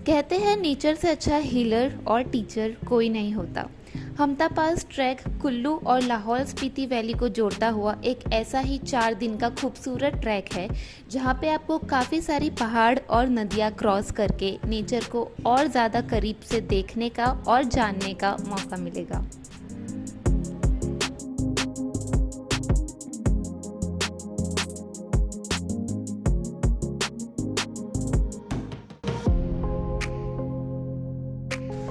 कहते हैं नेचर से अच्छा हीलर और टीचर कोई नहीं होता। हमटा पास ट्रैक कुल्लू और लाहौल स्पीति वैली को जोड़ता हुआ एक ऐसा ही 4 दिन का खूबसूरत ट्रैक है जहाँ पे आपको काफ़ी सारी पहाड़ और नदियाँ क्रॉस करके नेचर को और ज़्यादा करीब से देखने का और जानने का मौका मिलेगा।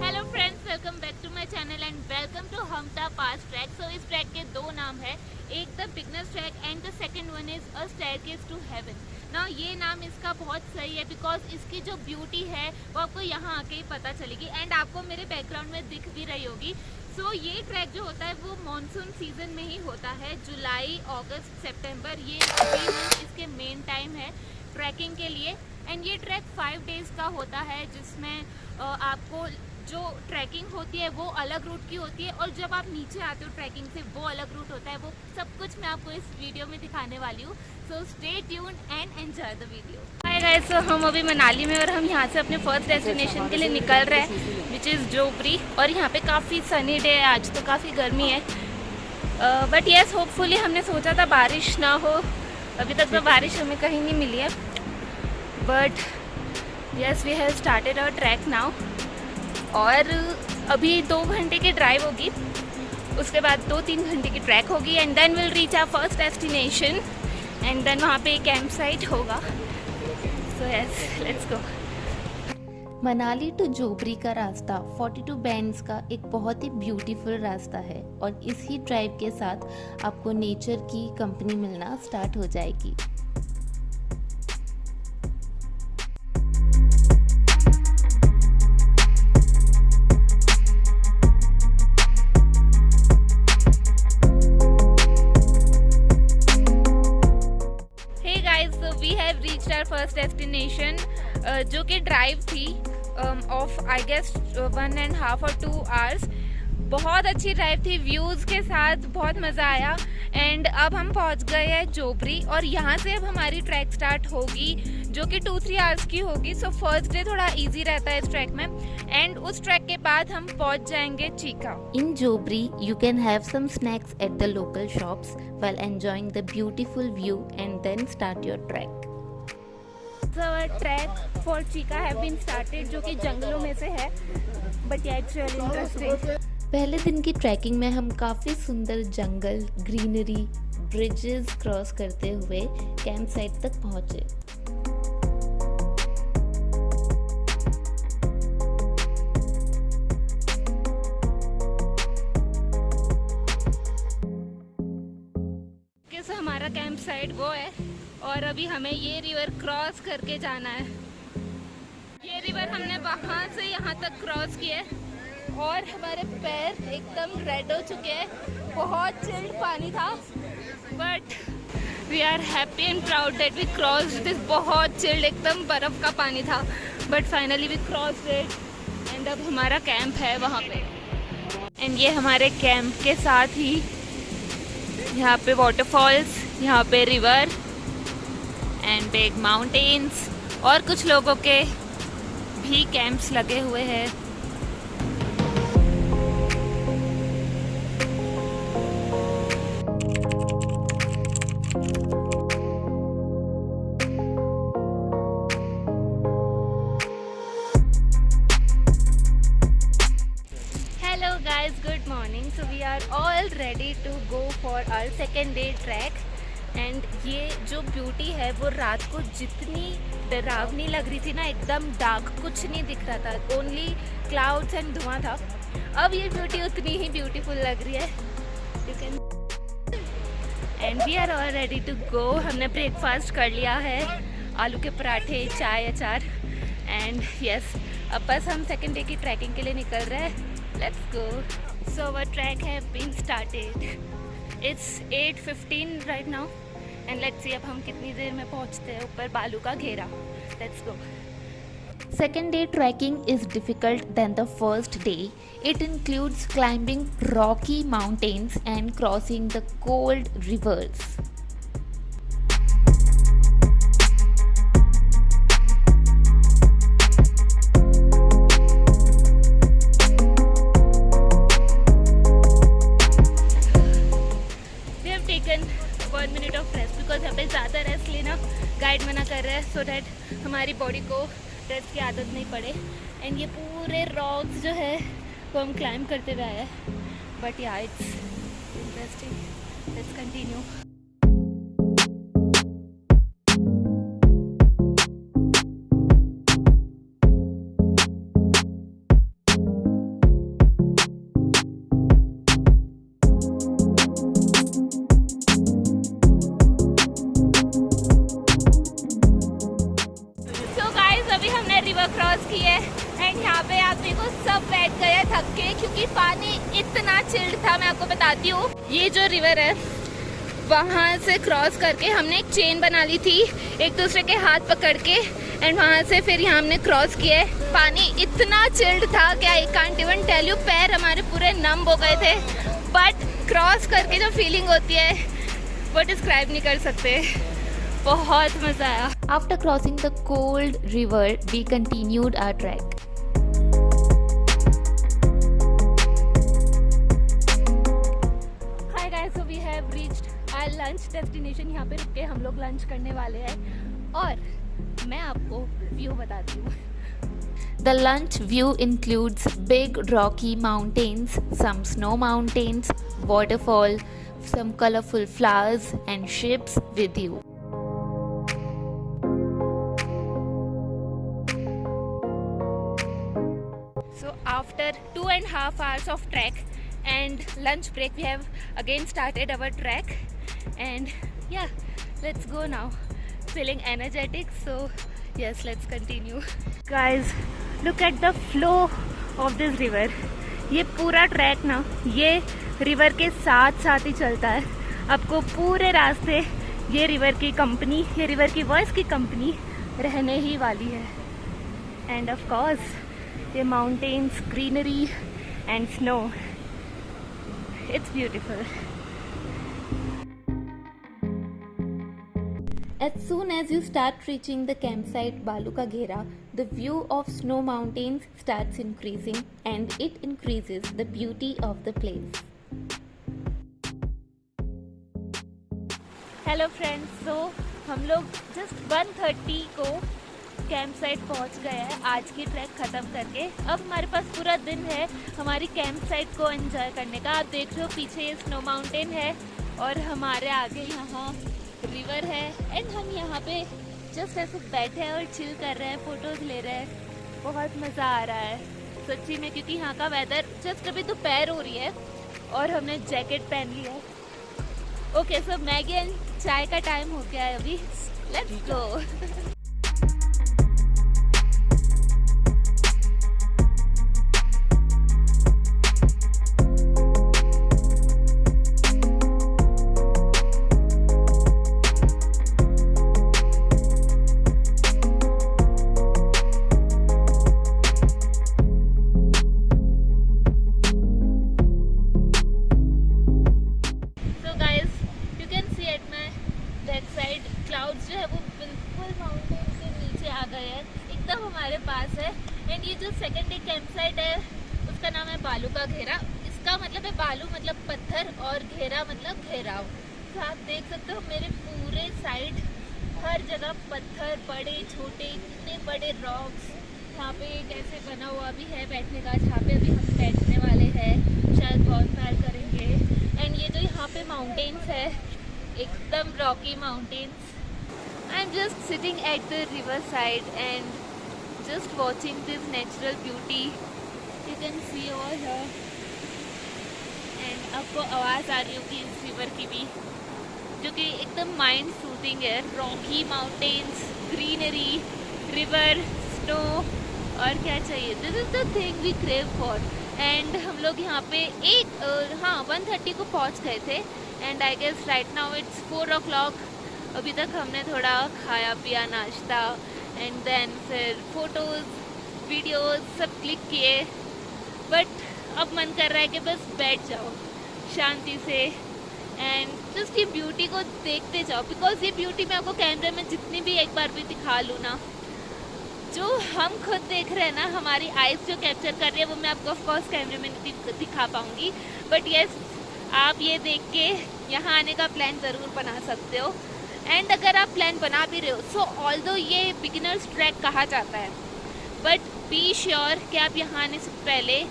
Hello friends, welcome back to my channel and welcome to Hampta pass track. So इस ट्रैक के 2 नाम है, एक the beginners track and the second one is a staircase to heaven. ना ये नाम इसका बहुत सही है बिकॉज इसकी जो ब्यूटी है वो आपको यहाँ आके ही पता चलेगी एंड आपको मेरे बैकग्राउंड में दिख भी रही होगी। सो ये ट्रैक जो होता है वो मानसून सीजन में ही होता है, जुलाई, अगस्त, सितंबर, ये 3 मंथ इसके मेन टाइम है ट्रैकिंग के लिए। एंड ये ट्रैक 5 डेज़ का होता है जिसमें आपको जो ट्रैकिंग होती है वो अलग रूट की होती है और जब आप नीचे आते हो ट्रैकिंग से वो अलग रूट होता है। वो सब कुछ मैं आपको इस वीडियो में दिखाने वाली हूँ। So stay tuned and enjoy the video. Hi guys, so हम अभी मनाली में और हम यहाँ से अपने फर्स्ट डेस्टिनेशन के लिए निकल रहे हैं विच इज़ जोबरी। और यहाँ पे काफ़ी सनी डे है, आज तो काफ़ी गर्मी है बट येस होपफुली हमने सोचा था बारिश ना हो। अभी तक तो बारिश हमें कहीं नहीं मिली है but yes we have started our track now. और अभी 2 घंटे की ड्राइव होगी, उसके बाद 2-3 घंटे की ट्रैक होगी and then will reach our first destination and then वहाँ पे एक कैंप साइट होगा। So yes, let's go. Manali to Jobri का रास्ता 42 बैंड्स का एक बहुत ही ब्यूटीफुल रास्ता है और इसी ड्राइव के साथ आपको नेचर की कंपनी मिलना स्टार्ट हो जाएगी। We have reached our first destination जो कि ड्राइव थी ऑफ आई गेस 1.5 और 2 आवर्स। बहुत अच्छी ड्राइव थी, व्यूज़ के साथ बहुत मज़ा आया एंड अब हम पहुंच गए हैं जोबरी और यहाँ से अब हमारी ट्रैक स्टार्ट होगी जो कि 2-3 आवर्स की होगी। सो फर्स्ट डे थोड़ा इजी रहता है इस ट्रैक में एंड उस ट्रैक के बाद हम पहुंच जाएंगे Chica. In Jobri, you can have some snacks at the local shops while enjoying the beautiful view and then start your trek. So our trek for Chika have been started जो कि जंगलों में से है but yeah it's really interesting. पहले दिन की trekking में हम काफ़ी सुंदर जंगल, ग्रीनरी, ब्रिजेस क्रॉस करते हुए कैंप साइट तक पहुँचे। सो हमारा कैंप साइट वो है और अभी हमें ये रिवर क्रॉस करके जाना है। ये रिवर हमने वहाँ से यहाँ तक क्रॉस किया है और हमारे पैर एकदम रेड हो चुके हैं। बहुत चिल्ड पानी था but we are happy and proud that we crossed this. बहुत चिल्ड, एकदम बर्फ़ का पानी था but finally we crossed it and अब हमारा कैंप है वहाँ पे। एंड ये हमारे कैंप के साथ ही यहाँ पे वाटरफॉल्स, यहाँ पे रिवर एंड बिग माउंटेन्स और कुछ लोगों के भी कैंप्स लगे हुए हैं। Hello guys, good morning. So we are all ready to go for our second day trek. And ये जो ब्यूटी है वो रात को जितनी डरावनी लग रही थी ना, एकदम डार्क, कुछ नहीं दिख रहा था, ओनली क्लाउड्स एंड धुआं था। अब ये ब्यूटी उतनी ही ब्यूटीफुल लग रही है। You can and we are all ready to go. हमने ब्रेकफास्ट कर लिया है, आलू के पराठे, चाय, अचार एंड यस अब बस हम सेकेंड डे की ट्रैकिंग के लिए निकल रहे हैं। Let's go. So our track have been started. It's 8:15 right now and let's see अब हम कितनी देर में पहुंचते हैं ऊपर बालू का घेरा। Let's go. Second day trekking is difficult than the first day. It includes climbing rocky mountains and crossing the cold rivers. Stairs की आदत नहीं पड़े। एंड ये पूरे रॉक्स जो है वो हम क्लाइंब करते हुए आए हैं। बट या इट्स इंटरेस्टिंग, लेट्स कंटिन्यू। अभी हमने रिवर क्रॉस की है एंड यहाँ पे आप देखो सब बैठ गए थक के, क्योंकि पानी इतना चिल्ड था। मैं आपको बताती हूँ, ये जो रिवर है वहाँ से क्रॉस करके हमने एक चेन बना ली थी एक दूसरे के हाथ पकड़ के, एंड वहाँ से फिर यहाँ हमने क्रॉस किया है। पानी इतना चिल्ड था कि I can't even tell you, पैर हमारे पूरे नम हो गए थे। बट क्रॉस करके जो फीलिंग होती है वो डिस्क्राइब नहीं कर सकते, बहुत मजा आया। After crossing the cold river, we continued our trek. Hi guys, so we have reached our lunch destination। यहाँ पे रुक के हम लोग लंच करने वाले हैं और मैं आपको व्यू बताती हूँ। The lunch view includes big rocky mountains, some snow mountains, waterfall, some colorful flowers and ships with you. So after 2.5 hours of trek and lunch break, we have again started our trek, and yeah, let's go now. Feeling energetic, so yes, let's continue. Guys, look at the flow of this river. ये पूरा track ना ये river के साथ साथ ही चलता है। आपको पूरे रास्ते ये रिवर की कंपनी, ये रिवर की वॉइस की कंपनी रहने ही वाली है। End of course the mountains, greenery and snow. It's beautiful. As soon as you start reaching the campsite Balu Ka Ghera, the view of snow mountains starts increasing and it increases the beauty of the place. Hello friends, so हम लोग just 1:30 को camp site पहुँच गए हैं आज की track ख़त्म करके। अब हमारे पास पूरा दिन है हमारी कैंप साइट को एंजॉय करने का। आप देख रहे हो पीछे ये स्नो माउंटेन है और हमारे आगे यहाँ रिवर है, एंड हम यहाँ पे जस्ट ऐसे बैठे हैं और चिल कर रहे हैं, फ़ोटोज़ ले रहे हैं। बहुत मज़ा आ रहा है सच्ची में, क्योंकि यहाँ का वेदर जस्ट अभी दोपहर हो रही है और हमने जैकेट पहन ली है। ओके, सो मैगी एंड चाय का टाइम हो गया है अभी, लेट्स गो। क्लाउड्स जो है वो बिल्कुल माउंटेन के नीचे आ गए हैं, एकदम हमारे पास है। एंड ये जो सेकेंड कैंप साइट है उसका नाम है बालू का घेरा। इसका मतलब है बालू मतलब पत्थर और घेरा मतलब घेराव। तो आप देख सकते हो मेरे पूरे साइड हर जगह पत्थर, बड़े छोटे, इतने बड़े रॉक्स। यहाँ पे एक ऐसे बना हुआ भी है बैठने का, जहाँ पे अभी हम बैठने वाले हैं, शायद बॉनफायर करेंगे। एंड ये जो यहाँ पे माउंटेन्स है एकदम Rocky mountains. I am just sitting at the river side and just watching this natural beauty. You can see over here, and आपको आवाज़ आ रही होगी इस रिवर की भी, जो कि एकदम माइंड सूथिंग है। Rocky mountains, greenery, river, snow, और क्या चाहिए। This is the thing we crave for. And हम लोग यहाँ पे 1:30 को पहुँच गए थे, and I guess right now it's 4 o'clock। अभी तक हमने थोड़ा खाया पिया, नाश्ता, एंड देन फिर फ़ोटोज़, वीडियोज़ सब क्लिक किए। बट अब मन कर रहा है कि बस बैठ जाओ शांति से एंड जस्ट ये ब्यूटी को देखते जाओ। बिकॉज ये ब्यूटी मैं आपको कैमरे में जितनी भी एक बार भी दिखा लूँ ना, जो हम खुद देख रहे हैं ना, हमारी आइज़ जो कैप्चर कर रही है वो मैं आपको ऑफकोर्स कैमरे में नहीं दिखा पाऊँगी। बट येस, आप ये देख के यहाँ आने का प्लान ज़रूर बना सकते हो। एंड अगर आप प्लान बना भी रहे हो, सो ऑल्दो ये बिगिनर्स ट्रैक कहा जाता है, बट बी श्योर कि आप यहाँ आने से पहले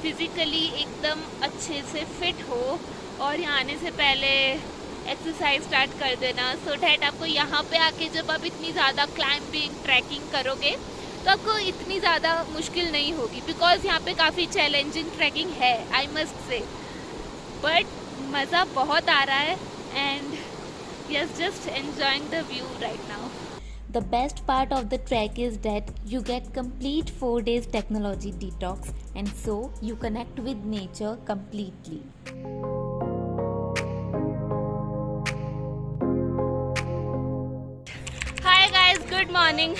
फिज़िकली एकदम अच्छे से फिट हो और यहाँ आने से पहले एक्सरसाइज स्टार्ट कर देना, सो डैट आपको यहाँ पे आके जब आप इतनी ज़्यादा क्लाइंबिंग ट्रैकिंग करोगे तो आपको इतनी ज़्यादा मुश्किल नहीं होगी, बिकॉज यहाँ पे काफ़ी चैलेंजिंग ट्रैकिंग है, आई मस्ट से। बट मज़ा बहुत आ रहा है and yes, just enjoying the view right now. The best part of the trek is that you get complete 4 days technology detox, and so you connect with nature completely. Hi guys, good morning.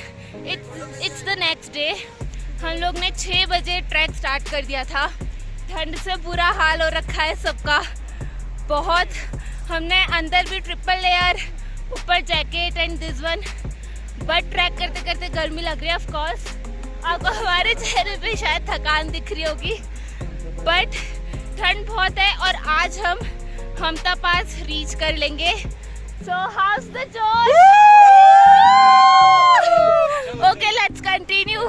It's the next day. हम लोग ने 6 बजे track start कर दिया था। ठंड से बुरा हाल हो रखा है सबका बहुत। हमने अंदर भी ट्रिपल लेयर, ऊपर jacket and this one, but track करते करते गर्मी लग रही है। ऑफ कोर्स आपको हमारे चेहरे पे शायद थकान दिख रही होगी, बट ठंड बहुत है और आज हम हमता पास रीच कर लेंगे। So how's the josh? Okay, let's continue.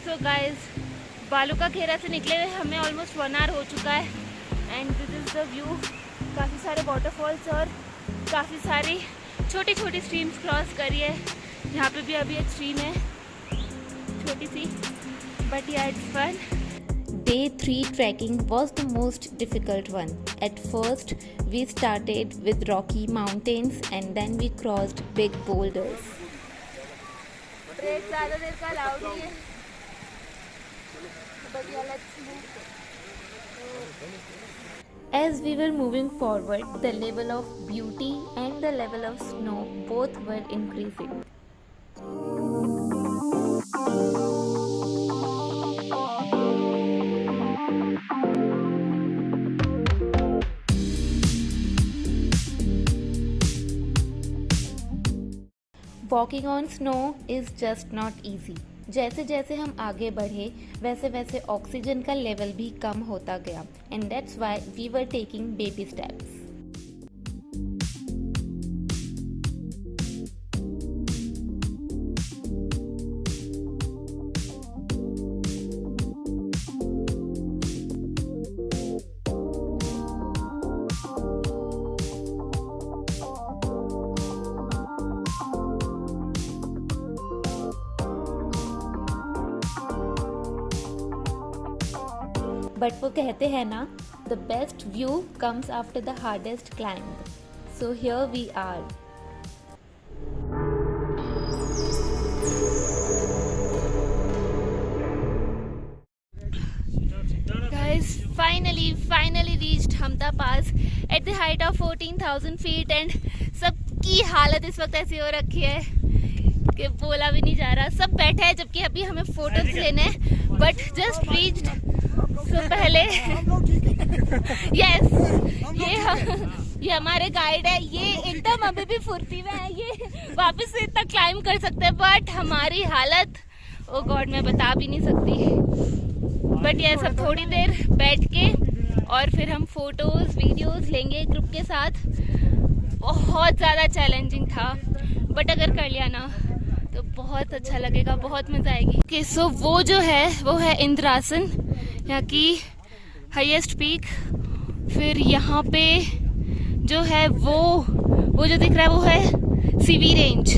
So guys, Baluka Khera से निकले हुए हमें ऑलमोस्ट 1 आवर हो चुका है and this is the view. काफ़ी सारे वाटरफॉल्स और काफ़ी सारी छोटी छोटी स्ट्रीम्स क्रॉस करी है। यहाँ पे भी अभी एक स्ट्रीम है छोटी सी, बट या it's fun. Day 3 trekking was the most difficult one. At first, we started with rocky mountains and then we crossed big boulders. Break ज़्यादा देर का अलाउड नहीं है, but yeah, let's move. As we were moving forward, the level of beauty and the level of snow both were increasing. Walking on snow is just not easy. जैसे जैसे हम आगे बढ़े वैसे वैसे ऑक्सीजन का लेवल भी कम होता गया, and that's why we were taking baby steps. But वो कहते हैं ना, the best view comes after the hardest climb. So here we are. Guys, finally reached Hampta pass at the height of 14,000 feet and सबकी हालत इस वक्त ऐसी हो रखी है कि बोला भी नहीं जा रहा। सब बैठे हैं जबकि अभी हमें फोटोज लेने हैं, बट जस्ट रीच्ड। सो पहले यस, ये हमारे गाइड है, ये एकदम अभी भी फुर्ती में है, ये वापस से इतना क्लाइम कर सकते हैं, बट हमारी हालत ओ गॉड मैं बता भी नहीं सकती। बट ये सब थोड़ी देर बैठ के और फिर हम फोटोज वीडियोस लेंगे ग्रुप के साथ। बहुत ज़्यादा चैलेंजिंग था, बट अगर कर लिया ना तो बहुत अच्छा लगेगा, बहुत मज़ा आएगी। ओके, सो वो जो है वो है इंद्रासन, यहाँ की हाईएस्ट पीक। फिर यहाँ पे जो है वो जो दिख रहा है वो है सीवी रेंज।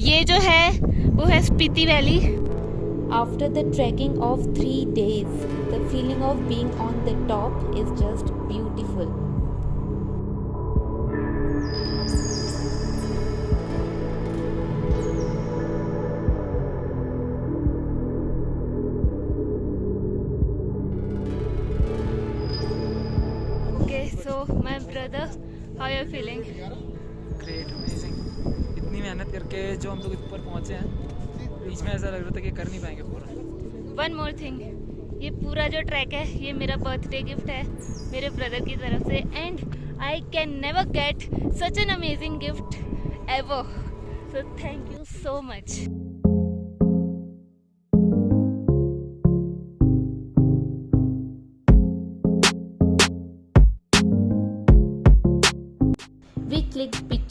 ये जो है वो है Spiti valley. After the trekking of 3 days, the feeling of being on the top is just beautiful. Okay, so my brother, how are you feeling? Great, amazing. इतनी मेहनत करके जो हम लोग ऊपर पहुंचे हैं, बीच में ऐसा लग रहा था कि कर नहीं पाएंगे पूरा। वन मोर थिंग, ये पूरा जो ट्रैक है ये मेरा बर्थडे गिफ्ट है मेरे ब्रदर की तरफ से, and I can never get such an amazing gift ever, so thank you so much.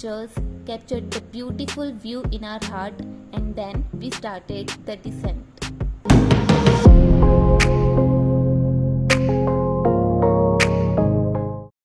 pictures captured the beautiful view in our heart, and then we started the descent.